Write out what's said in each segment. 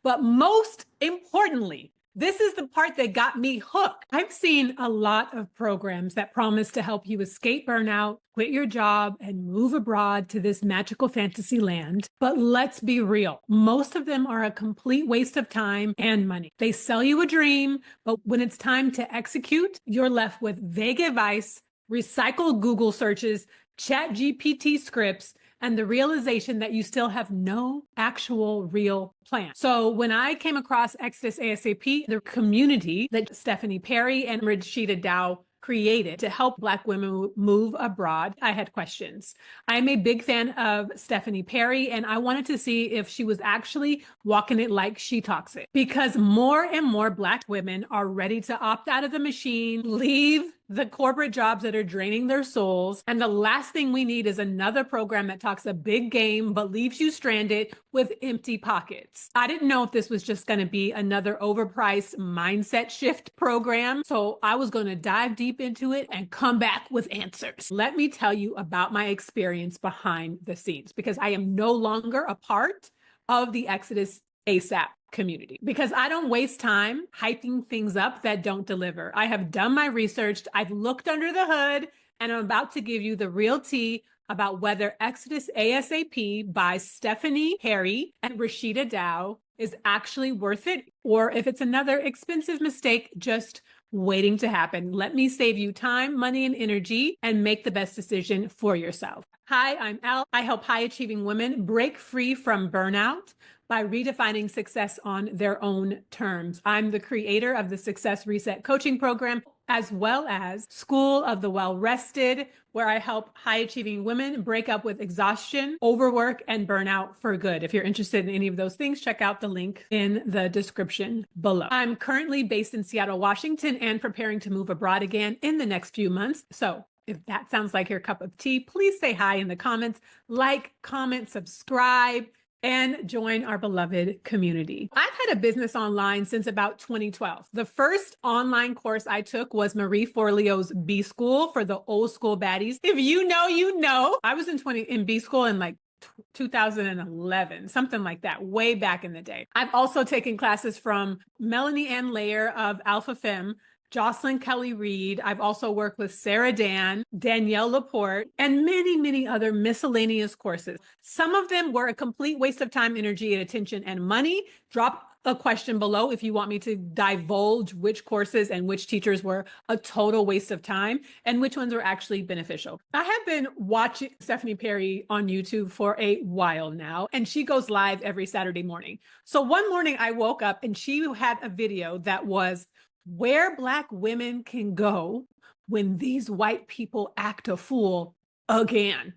But most importantly, this is the part that got me hooked. I've seen a lot of programs that promise to help you escape burnout, quit your job, and move abroad to this magical fantasy land. But let's be real. Most of them are a complete waste of time and money. They sell you a dream, but when it's time to execute, you're left with vague advice, recycled Google searches, Chat GPT scripts, and the realization that you still have no actual real plan. So when I came across Exodus A.S.A.P, the community that Stephanie Perry and Roshida Dowe created to help Black women move abroad, I had questions. I'm a big fan of Stephanie Perry, and I wanted to see if she was actually walking it like she talks it. Because more and more Black women are ready to opt out of the machine, leave the corporate jobs that are draining their souls. And the last thing we need is another program that talks a big game, but leaves you stranded with empty pockets. I didn't know if this was just going to be another overpriced mindset shift program. So I was going to dive deep into it and come back with answers. Let me tell you about my experience behind the scenes, because I am no longer a part of the Exodus A.S.A.P community, because I don't waste time hyping things up that don't deliver. I have done my research, I've looked under the hood, and I'm about to give you the real tea about whether Exodus A.S.A.P by Stephanie Perry and Roshida Dowe is actually worth it, or if it's another expensive mistake just waiting to happen. Let me save you time, money, and energy and make the best decision for yourself. Hi, I'm Elle. I help high-achieving women break free from burnout by redefining success on their own terms. I'm the creator of the Success Reset coaching program, as well as School of the Well-Rested, where I help high-achieving women break up with exhaustion, overwork, and burnout for good. If you're interested in any of those things, check out the link in the description below. I'm currently based in Seattle, Washington, and preparing to move abroad again in the next few months. So if that sounds like your cup of tea, please say hi in the comments, like, comment, subscribe, and join our beloved community. I've had a business online since about 2012. The first online course I took was Marie Forleo's B School for the old school baddies. If you know, you know. I was in B School in like 2011, something like that, way back in the day. I've also taken classes from Melanie Ann Layer of Alpha Femme, Jocelyn Kelly Reed. I've also worked with Sarah Dan, Danielle Laporte, and many, many other miscellaneous courses. Some of them were a complete waste of time, energy, and attention and money. Drop a question below if you want me to divulge which courses and which teachers were a total waste of time and which ones were actually beneficial. I have been watching Stephanie Perry on YouTube for a while now, and she goes live every Saturday morning. So one morning I woke up and she had a video that was where Black women can go when these white people act a fool again.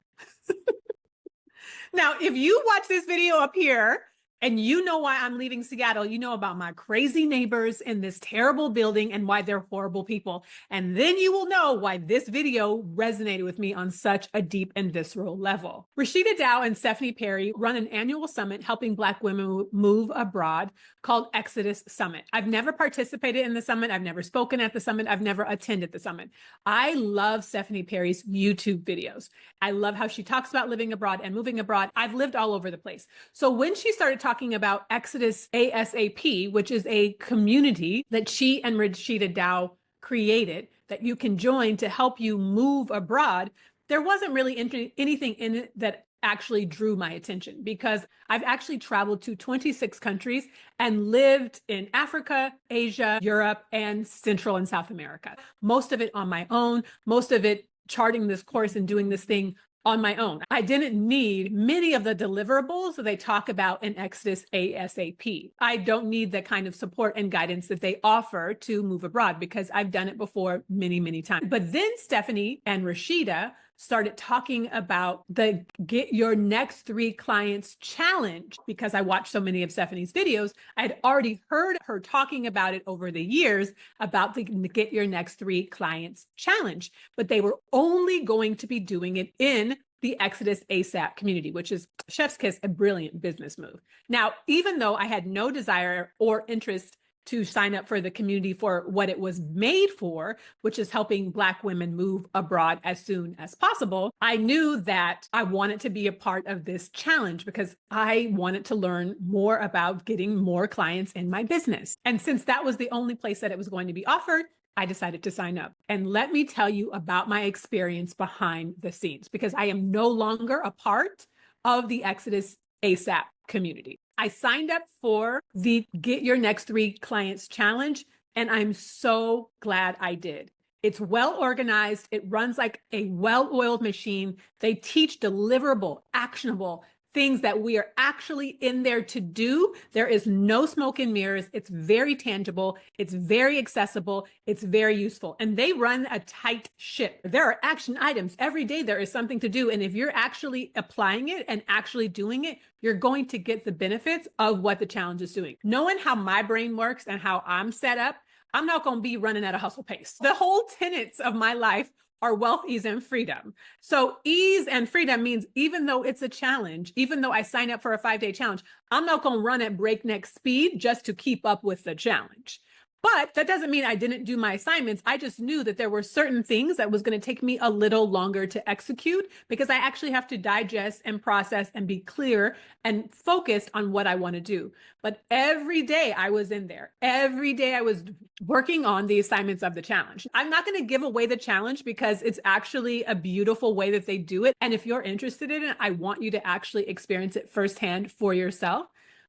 Now, if you watch this video up here and you know why I'm leaving Seattle, you know about my crazy neighbors in this terrible building and why they're horrible people. And then you will know why this video resonated with me on such a deep and visceral level. Roshida Dowe and Stephanie Perry run an annual summit helping Black women move abroad called Exodus Summit. I've never participated in the summit. I've never spoken at the summit. I've never attended the summit. I love Stephanie Perry's YouTube videos. I love how she talks about living abroad and moving abroad. I've lived all over the place. So when she started talking about Exodus A.S.A.P, which is a community that she and Roshida Dowe created that you can join to help you move abroad, there wasn't really anything in it that actually drew my attention, because I've actually traveled to 26 countries and lived in Africa, Asia, Europe, and Central and South America. Most of it on my own, most of it charting this course and doing this thing on my own. I didn't need many of the deliverables that they talk about in Exodus A.S.A.P. I don't need the kind of support and guidance that they offer to move abroad, because I've done it before many, many times. But then Stephanie and Roshida started talking about the Get Your Next 3 Clients challenge. Because I watched so many of Stephanie's videos, I had already heard her talking about it over the years, about the Get Your Next 3 Clients challenge, but they were only going to be doing it in the Exodus A.S.A.P community, which is, chef's kiss, a brilliant business move. Now, even though I had no desire or interest to sign up for the community for what it was made for, which is helping Black women move abroad as soon as possible, I knew that I wanted to be a part of this challenge because I wanted to learn more about getting more clients in my business. And since that was the only place that it was going to be offered, I decided to sign up. And let me tell you about my experience behind the scenes, because I am no longer a part of the Exodus A.S.A.P community. I signed up for the Get Your Next 3 Clients Challenge, and I'm so glad I did. It's well organized. It runs like a well-oiled machine. They teach deliverable, actionable things that we are actually in there to do. There is no smoke and mirrors. It's very tangible. It's very accessible. It's very useful. And they run a tight ship. There are action items. Every day there is something to do. And if you're actually applying it and actually doing it, you're going to get the benefits of what the challenge is doing. Knowing how my brain works and how I'm set up, I'm not going to be running at a hustle pace. The whole tenets of my life are wealth, ease, and freedom. So ease and freedom means even though it's a challenge, even though I sign up for a 5-day challenge, I'm not going to run at breakneck speed just to keep up with the challenge. But that doesn't mean I didn't do my assignments. I just knew that there were certain things that was going to take me a little longer to execute because I actually have to digest and process and be clear and focused on what I want to do. But every day I was in there. Every day I was working on the assignments of the challenge. I'm not going to give away the challenge because it's actually a beautiful way that they do it. And if you're interested in it, I want you to actually experience it firsthand for yourself.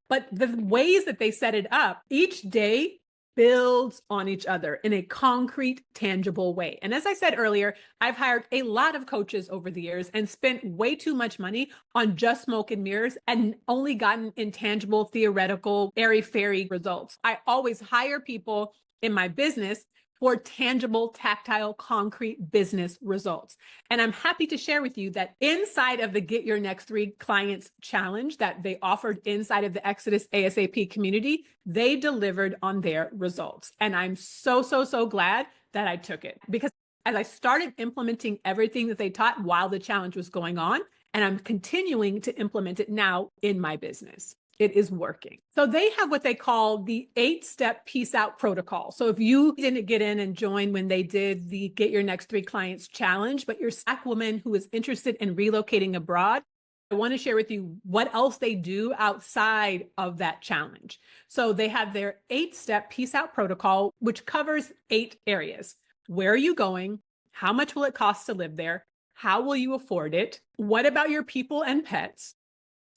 But the ways that they set it up, each day builds on each other in a concrete, tangible way. And as I said earlier, I've hired a lot of coaches over the years and spent way too much money on just smoke and mirrors and only gotten intangible, theoretical, airy-fairy results. I always hire people in my business for tangible, tactile, concrete business results. And I'm happy to share with you that inside of the Get Your Next 3 Clients Challenge that they offered inside of the Exodus A.S.A.P community, they delivered on their results. And I'm so, so, so glad that I took it, because as I started implementing everything that they taught while the challenge was going on, and I'm continuing to implement it now in my business. It is working. So they have what they call the 8-step peace out protocol. So if you didn't get in and join when they did the Get Your Next 3 Clients Challenge, but you're a Black woman who is interested in relocating abroad, I want to share with you what else they do outside of that challenge. So they have their 8-step peace out protocol, which covers 8 areas. Where are you going? How much will it cost to live there? How will you afford it? What about your people and pets?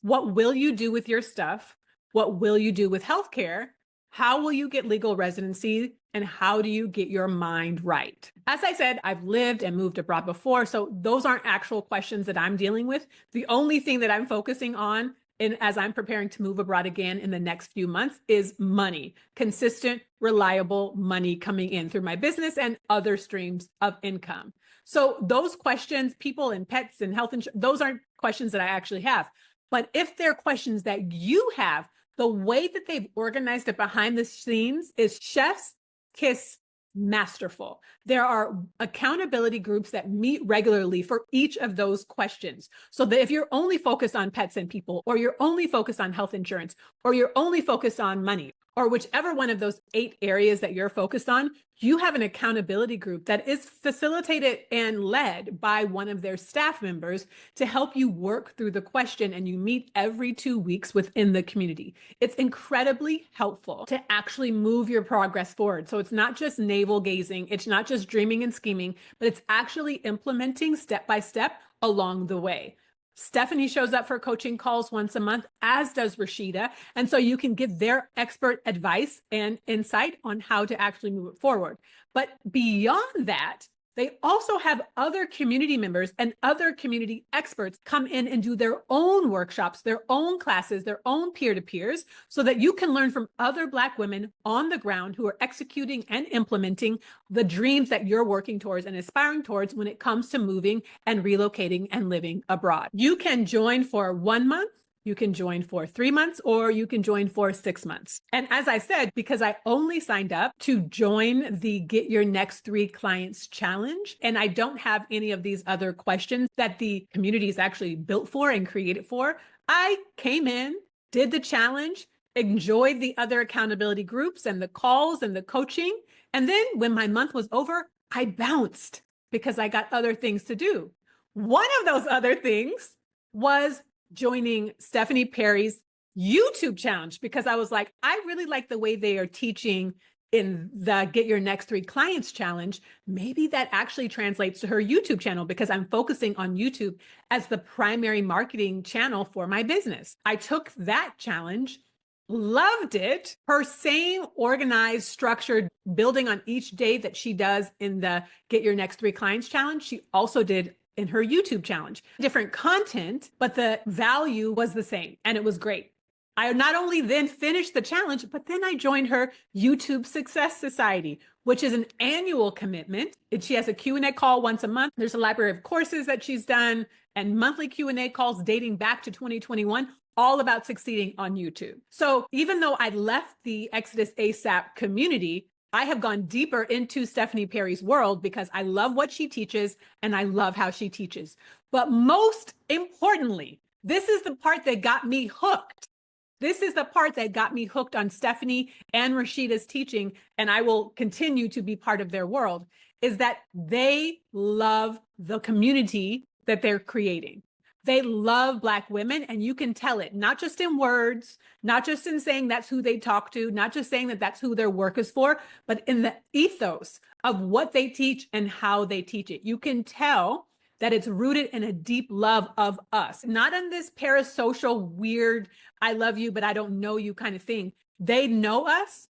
What will you do with your stuff? What will you do with healthcare? How will you get legal residency? And how do you get your mind right? As I said, I've lived and moved abroad before, so those aren't actual questions that I'm dealing with. The only thing that I'm focusing on as I'm preparing to move abroad again in the next few months is money, consistent, reliable money coming in through my business and other streams of income. So those questions, people and pets and health insurance, those aren't questions that I actually have. But if they're questions that you have, the way that they've organized it behind the scenes is chef's kiss masterful. There are accountability groups that meet regularly for each of those questions. So that if you're only focused on pets and people, or you're only focused on health insurance, or you're only focused on money, or whichever one of those 8 areas that you're focused on, you have an accountability group that is facilitated and led by one of their staff members to help you work through the question, and you meet every 2 weeks within the community. It's incredibly helpful to actually move your progress forward. So it's not just navel gazing, it's not just dreaming and scheming, but it's actually implementing step by step along the way. Stephanie shows up for coaching calls once a month, as does Roshida. And so you can give their expert advice and insight on how to actually move it forward. But beyond that, they also have other community members and other community experts come in and do their own workshops, their own classes, their own peer-to-peers, so that you can learn from other Black women on the ground who are executing and implementing the dreams that you're working towards and aspiring towards when it comes to moving and relocating and living abroad. You can join for 1 month, you can join for 3 months, or you can join for 6 months. And as I said, because I only signed up to join the Get Your Next 3 Clients Challenge, and I don't have any of these other questions that the community is actually built for and created for, I came in, did the challenge, enjoyed the other accountability groups and the calls and the coaching. And then when my month was over, I bounced because I got other things to do. One of those other things was joining Stephanie Perry's YouTube challenge because I was like, I really like the way they are teaching in the Get Your Next 3 Clients challenge. Maybe that actually translates to her YouTube channel because I'm focusing on YouTube as the primary marketing channel for my business. I took that challenge, loved it. Her same organized, structured building on each day that she does in the Get Your Next 3 Clients challenge, she also did in her YouTube challenge. Different content, but the value was the same and it was great. I not only then finished the challenge, but then I joined her YouTube Success Society, which is an annual commitment. She has a Q&A call once a month. There's a library of courses that she's done and monthly Q&A calls dating back to 2021, all about succeeding on YouTube. So even though I left the Exodus A.S.A.P community, I have gone deeper into Stephanie Perry's world because I love what she teaches and I love how she teaches. But most importantly, this is the part that got me hooked. This is the part that got me hooked on Stephanie and Roshida's teaching, and I will continue to be part of their world, is that they love the community that they're creating. They love Black women, and you can tell it, not just in words, not just in saying that's who they talk to, not just saying that that's who their work is for, but in the ethos of what they teach and how they teach it. You can tell that it's rooted in a deep love of us, not in this parasocial, weird, I love you, but I don't know you kind of thing. They know us,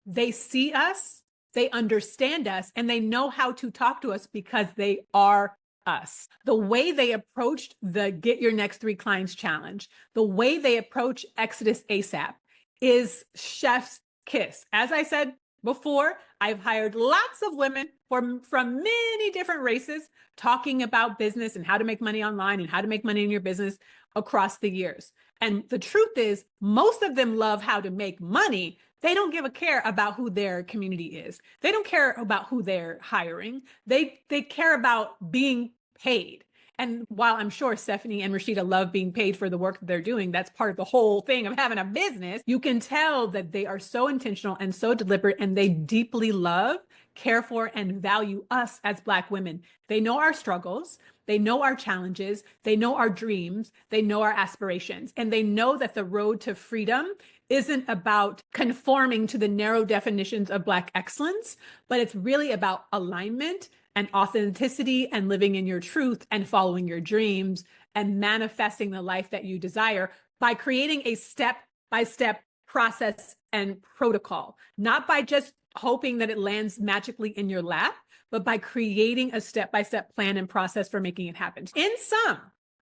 they see us, they understand us, and they know how to talk to us because they are us. The way they approached the Get Your Next 3 Clients challenge, the way they approach Exodus A.S.A.P is chef's kiss. As I said before, I've hired lots of women from many different races talking about business and how to make money online and how to make money in your business across the years. And the truth is, most of them love how to make money. They don't give a care about who their community is. They don't care about who they're hiring. They care about being paid. And while I'm sure Stephanie and Roshida love being paid for the work that they're doing, that's part of the whole thing of having a business, you can tell that they are so intentional and so deliberate, and they deeply love, care for, and value us as Black women. They know our struggles. They know our challenges. They know our dreams. They know our aspirations. And they know that the road to freedom isn't about conforming to the narrow definitions of Black excellence, but it's really about alignment and authenticity and living in your truth and following your dreams and manifesting the life that you desire by creating a step-by-step process and protocol, not by just hoping that it lands magically in your lap, but by creating a step-by-step plan and process for making it happen. In sum,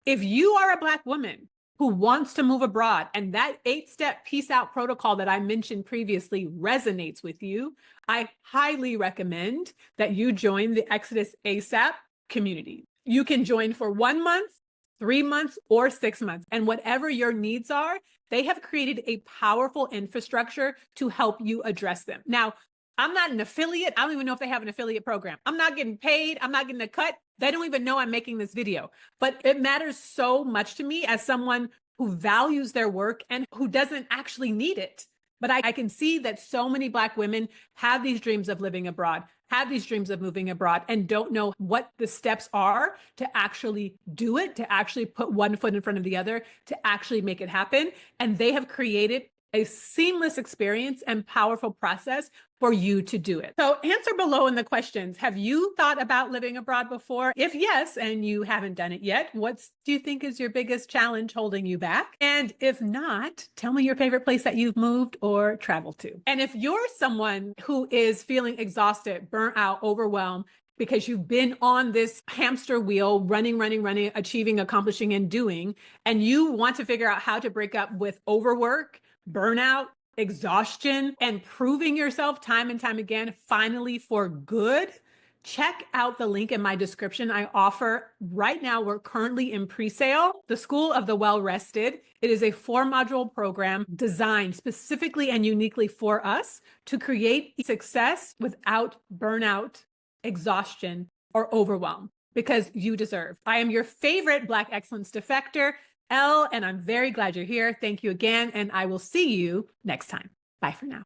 if you are a Black woman who wants to move abroad and that 8-step peace out protocol that I mentioned previously resonates with you, I highly recommend that you join the Exodus A.S.A.P community. You can join for 1 month, 3 months, or 6 months. And whatever your needs are, they have created a powerful infrastructure to help you address them. Now, I'm not an affiliate. I don't even know if they have an affiliate program. I'm not getting paid. I'm not getting a cut. They don't even know I'm making this video. But it matters so much to me as someone who values their work and who doesn't actually need it. But I can see that so many Black women have these dreams of living abroad, have these dreams of moving abroad, and don't know what the steps are to actually do it, to actually put one foot in front of the other, to actually make it happen. And they have created a seamless experience and powerful process for you to do it. So answer below in the questions. Have you thought about living abroad before? If yes, and you haven't done it yet, what do you think is your biggest challenge holding you back? And if not, tell me your favorite place that you've moved or traveled to. And if you're someone who is feeling exhausted, burnt out, overwhelmed, because you've been on this hamster wheel, running, achieving, accomplishing, and doing, and you want to figure out how to break up with overwork, burnout, exhaustion, and proving yourself time and time again, finally for good, check out the link in my description. I offer right now, we're currently in pre-sale, the School of the Well-Rested. It is a 4-module program designed specifically and uniquely for us to create success without burnout, exhaustion, or overwhelm, because you deserve. I am your favorite Black excellence defector. Elle, and I'm very glad you're here. Thank you again, and I will see you next time. Bye for now.